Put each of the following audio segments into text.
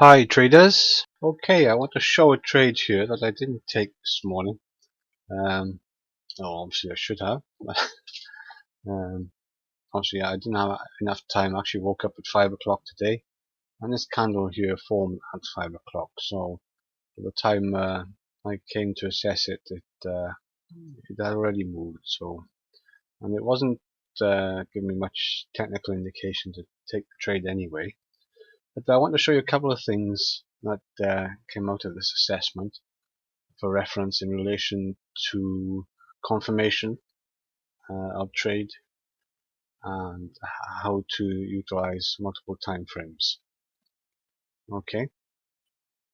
Hi traders. Okay, I want to show a trade here that I didn't take this morning. Um, obviously I should have. um, Obviously I didn't have enough time. I actually woke up at 5 o'clock today, and this candle here formed at 5 o'clock. So by the time I came to assess it, it had already moved. So, and it wasn't giving me much technical indication to take the trade anyway. But I want to show you a couple of things that came out of this assessment for reference in relation to confirmation of trade and how to utilize multiple time frames. Okay,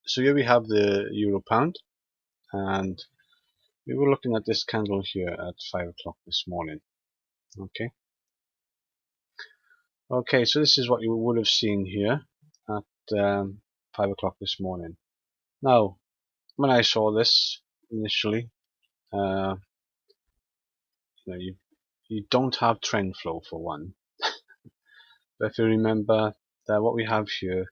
so here we have the euro pound, and we were looking at this candle here at 5 o'clock this morning. Okay, so this is what you would have seen here at 5 o'clock this morning. Now, when I saw this initially, uh, you don't have trend flow for one. But if you remember that what we have here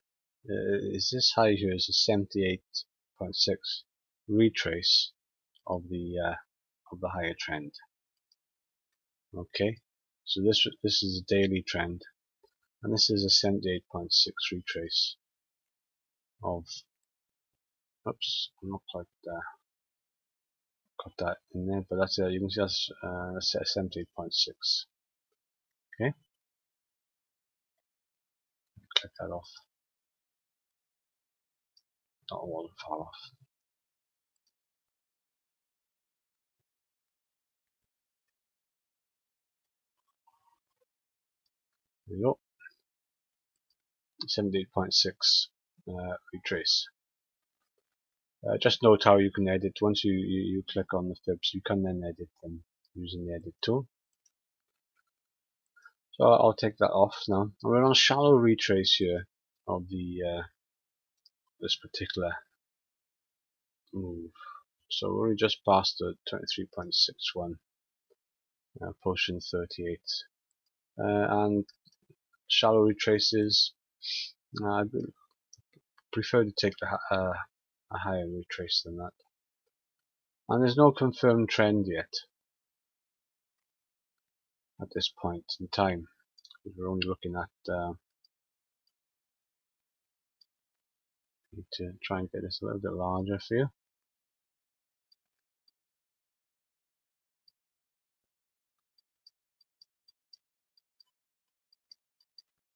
is this high here is a 78.6 retrace of the higher trend. Okay, so this is a daily trend, and this is a 78.6 retrace of. Oops, I'm not quite got that in there, but that's you can see that's 78.6. Okay, click that off. Not all far off. There we go. 78.6 retrace. Just note how you can edit. Once you click on the fibs, you can then edit them using the edit tool. So I'll take that off now. We're on a shallow retrace here of the this particular move. So we're already just past the 23.61, pushing 38, and shallow retraces. I prefer to take a higher retrace than that. And there's no confirmed trend yet at this point in time, because we're only looking at need to try and get this a little bit larger for you.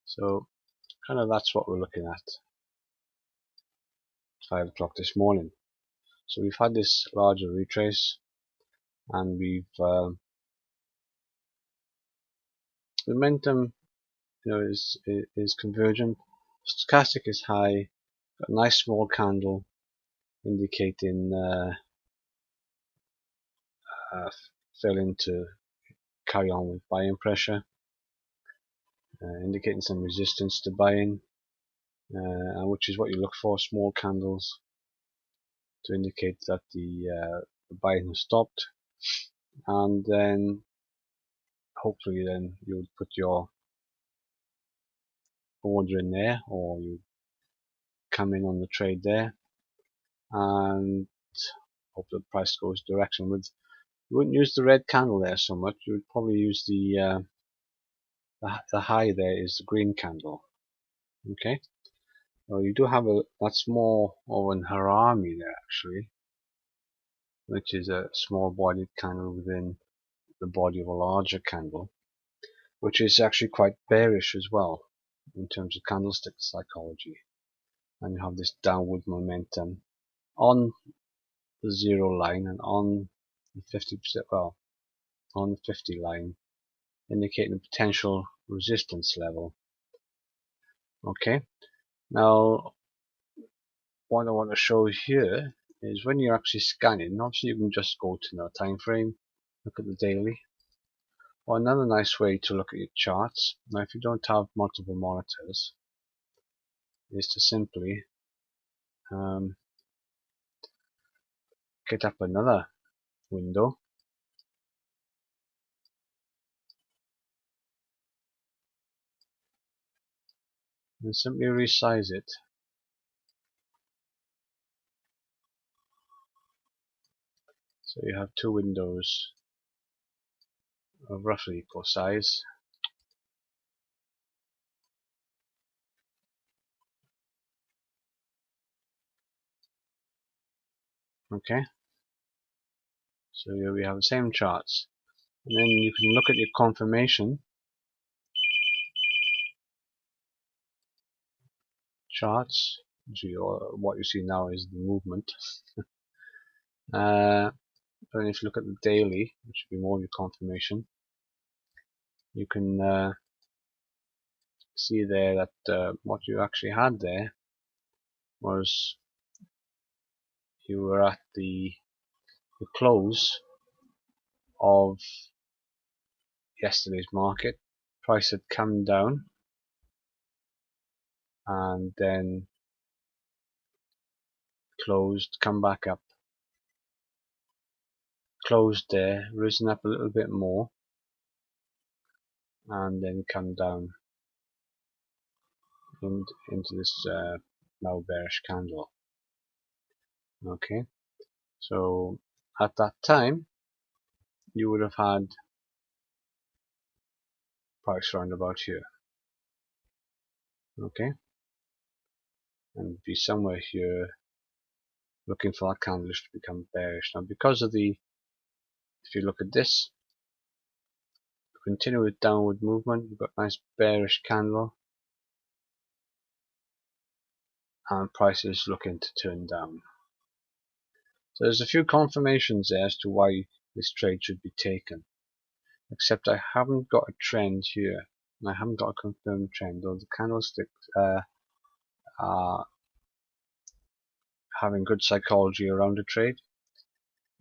So kind of that's what we're looking at 5 o'clock this morning. So we've had this larger retrace, and we've momentum, is convergent. Stochastic is high. Got a nice small candle indicating failing to carry on with buying pressure, indicating some resistance to buying, which is what you look for, small candles to indicate that the buying has stopped, and then hopefully then you would put your order in there, or you come in on the trade there and hope the price goes direction. You wouldn't use the red candle there so much. You would probably use the high there is the green candle. Okay, well, you do have that's more of an harami there actually, which is a small bodied candle within the body of a larger candle, which is actually quite bearish as well in terms of candlestick psychology. And you have this downward momentum on the 0 line and on the 50%, well, on the 50 line, indicating a potential resistance level. Okay, now what I want to show here is when you're actually scanning, obviously you can just go to the time frame, look at the daily, or another nice way to look at your charts. Now if you don't have multiple monitors, is to simply get up another window and simply resize it So you have two windows of roughly equal size. Okay, so here we have the same charts, and then you can look at your confirmation charts. So what you see now is the movement. And if you look at the daily, which would be more of your confirmation, you can see there that what you actually had there was you were at the close of yesterday's market. Price had come down and then closed, come back up, closed there, risen up a little bit more, and then come down into this now bearish candle. Okay, so at that time you would have had price round about here. Okay, and be somewhere here looking for that candle to become bearish. Now because of the, if you look at this, continue with downward movement, you've got a nice bearish candle and price is looking to turn down. So there's a few confirmations there as to why this trade should be taken, except I haven't got a trend here, and I haven't got a confirmed trend, though the candlesticks are having good psychology around the trade.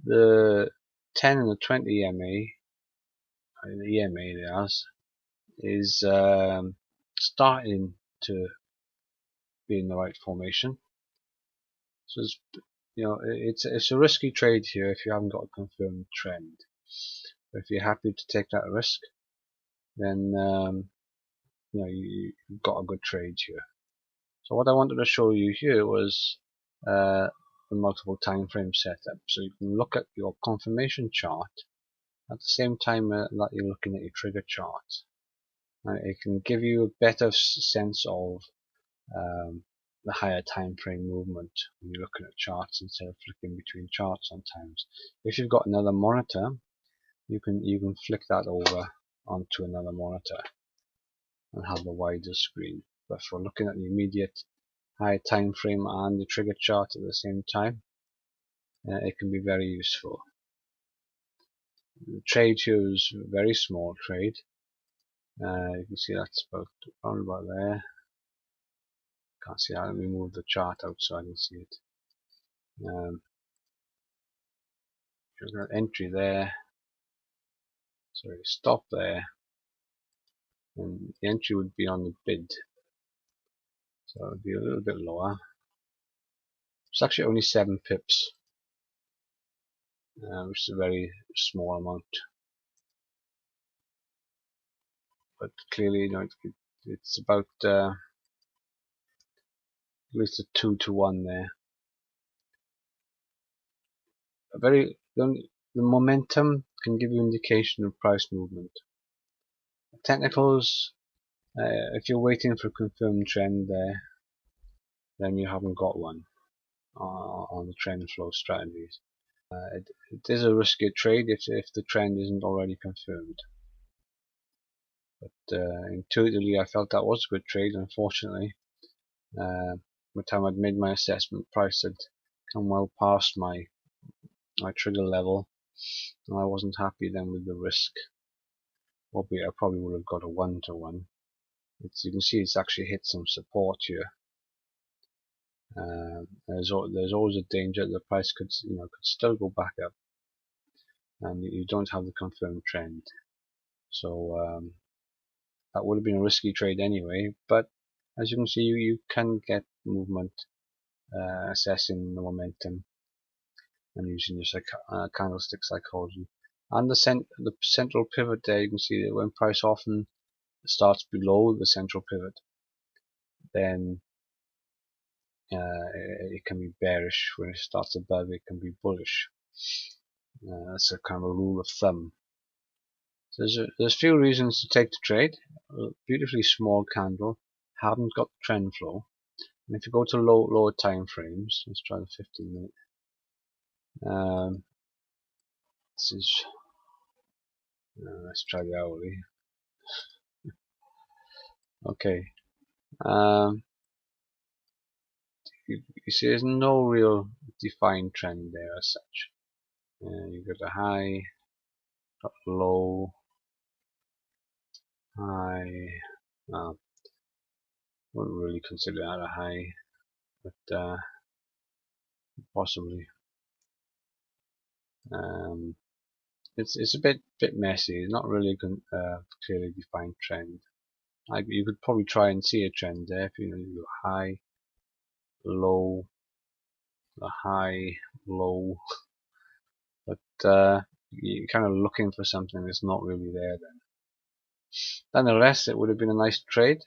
The 10 and the 20 EMA, the EMA there's, is starting to be in the right formation. So it's, it's a risky trade here if you haven't got a confirmed trend. But if you're happy to take that risk, then you've got a good trade here. So what I wanted to show you here was the multiple time frame setup. So you can look at your confirmation chart at the same time that you're looking at your trigger chart. It can give you a better sense of the higher time frame movement when you're looking at charts instead of flicking between charts sometimes. If you've got another monitor, you can flick that over onto another monitor and have a wider screen. But for looking at the immediate high time frame and the trigger chart at the same time, it can be very useful. The trade here is a very small trade. You can see that's around about there. Can't see that. Let me move the chart out so I can see it. You've got entry there. Sorry, stop there. And the entry would be on the bid. So it would be a little bit lower. It's actually only 7 pips, which is a very small amount. But clearly, it's about at least a 2-to-1 there. The momentum can give you indication of price movement. Technicals, if you're waiting for a confirmed trend there, then you haven't got one on the trend flow strategies. It is a risky trade if the trend isn't already confirmed. But intuitively I felt that was a good trade. Unfortunately, by the time I'd made my assessment, price had come well past my trigger level, and I wasn't happy then with the risk. I probably would have got a 1-to-1. You can see it's actually hit some support here. There's always a danger that the price could still go back up, and you don't have the confirmed trend. So that would have been a risky trade anyway. But as you can see, you can get movement, assessing the momentum, and using your candlestick psychology. And the central pivot there, you can see that when price often starts below the central pivot, then it can be bearish. When it starts above, it can be bullish. That's a kind of a rule of thumb. So there's a few reasons to take the trade. A beautifully small candle, haven't got the trend flow. And if you go to lower time frames, let's try the 15 minute. This is let's try the hourly. Okay. You see, there's no real defined trend there as such. You've got a high, got low, high. Wouldn't really consider that a high, but possibly. It's a bit messy. It's not really a clearly defined trend. You could probably try and see a trend there if you go high, low, high, low, but you're kind of looking for something that's not really there then. Nonetheless, it would have been a nice trade,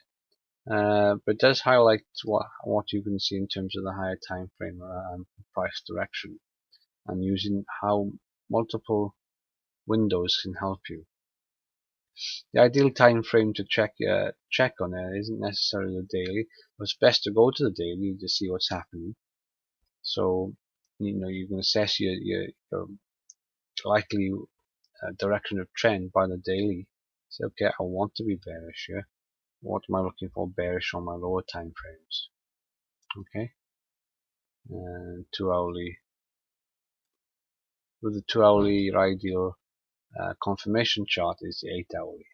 but it does highlight what you can see in terms of the higher time frame and price direction, and using how multiple windows can help you. The ideal time frame to check on it isn't necessarily the daily, but it's best to go to the daily to see what's happening. So you can assess your likely direction of trend by the daily. Say, okay, I want to be bearish here. What am I looking for bearish on my lower time frames? Okay, and 2 hourly. With the 2 hourly, your ideal confirmation chart is the 8 hourly.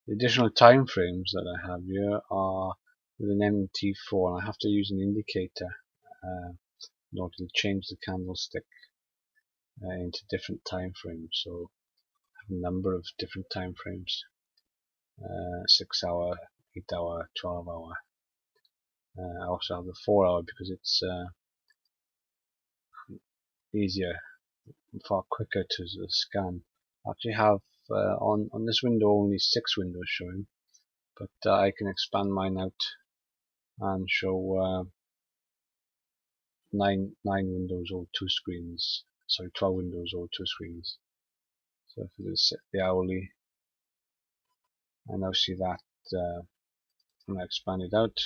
The additional time frames that I have here are with an MT4, and I have to use an indicator in order to change the candlestick into different time frames. So I have a number of different time frames: 6 hour, 8 hour, 12 hour. I also have the 4 hour because it's easier, far quicker to scan. I actually have on this window only 6 windows showing, but I can expand mine out and show 9 windows or 2 screens. Sorry, 12 windows or 2 screens. So if I set the hourly, I now see that when I expand it out,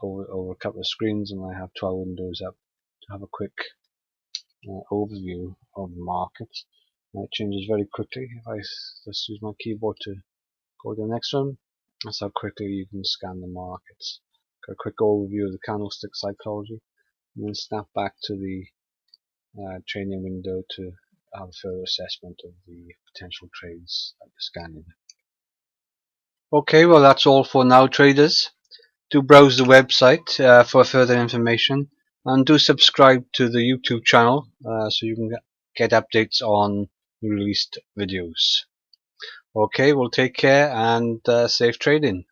over a couple of screens, and I have 12 windows up to have a quick overview of the market. And it changes very quickly. If I just use my keyboard to go to the next one, that's how quickly you can scan the markets. Got a quick overview of the candlestick psychology, and then snap back to the trading window to have a further assessment of the potential trades that you're scanning. Okay, well that's all for now, traders. Do browse the website for further information, and do subscribe to the YouTube channel so you can get updates on released videos. Okay, well take care and safe trading.